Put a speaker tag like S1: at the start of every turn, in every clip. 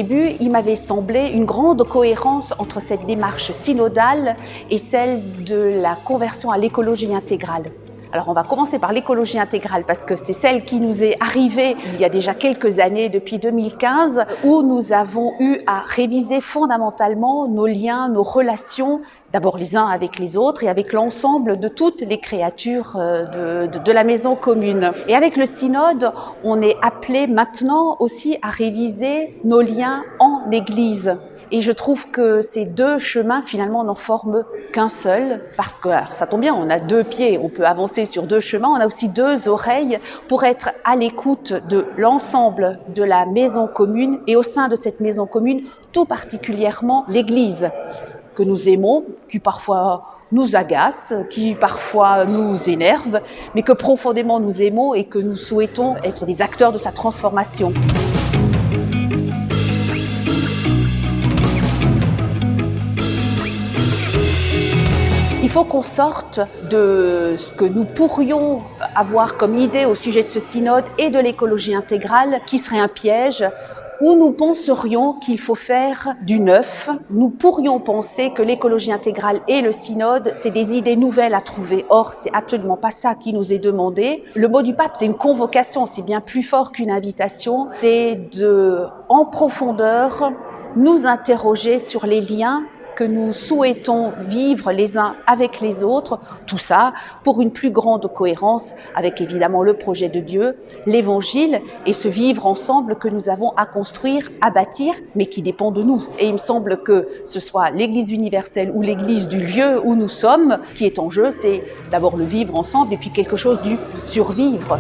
S1: début, il m'avait semblé une grande cohérence entre cette démarche synodale et celle de la conversion à l'écologie intégrale. Alors on va commencer par l'écologie intégrale parce que c'est celle qui nous est arrivée il y a déjà quelques années, depuis 2015, où nous avons eu à réviser fondamentalement nos liens, nos relations, d'abord les uns avec les autres et avec l'ensemble de toutes les créatures de la maison commune. Et avec le synode, on est appelé maintenant aussi à réviser nos liens en Église. Et je trouve que ces deux chemins, finalement, n'en forment qu'un seul, parce que alors, ça tombe bien, on a deux pieds, on peut avancer sur deux chemins, on a aussi deux oreilles pour être à l'écoute de l'ensemble de la maison commune, et au sein de cette maison commune, tout particulièrement l'Église, que nous aimons, qui parfois nous agace, qui parfois nous énerve, mais que profondément nous aimons et que nous souhaitons être des acteurs de sa transformation. Il faut qu'on sorte de ce que nous pourrions avoir comme idée au sujet de ce synode et de l'écologie intégrale, qui serait un piège, où nous penserions qu'il faut faire du neuf. Nous pourrions penser que l'écologie intégrale et le synode, c'est des idées nouvelles à trouver. Or, c'est absolument pas ça qui nous est demandé. Le mot du pape, c'est une convocation, c'est bien plus fort qu'une invitation. C'est de, en profondeur, nous interroger sur les liens que nous souhaitons vivre les uns avec les autres, tout ça pour une plus grande cohérence avec évidemment le projet de Dieu, l'évangile et ce vivre ensemble que nous avons à construire, à bâtir, mais qui dépend de nous. Et il me semble que ce soit l'Église universelle ou l'Église du lieu où nous sommes, ce qui est en jeu, c'est d'abord le vivre ensemble et puis quelque chose du survivre.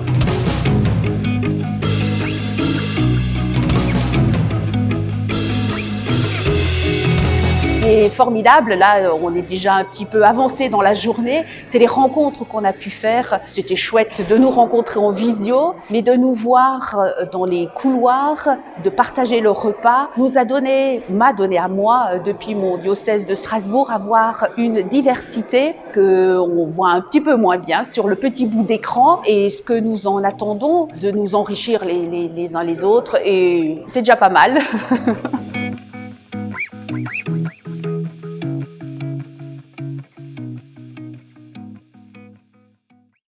S1: Ce qui est formidable, là on est déjà un petit peu avancé dans la journée, c'est les rencontres qu'on a pu faire. C'était chouette de nous rencontrer en visio, mais de nous voir dans les couloirs, de partager le repas, m'a donné à moi, depuis mon diocèse de Strasbourg, avoir une diversité qu'on voit un petit peu moins bien sur le petit bout d'écran, et ce que nous en attendons, de nous enrichir les uns les autres, et c'est déjà pas mal.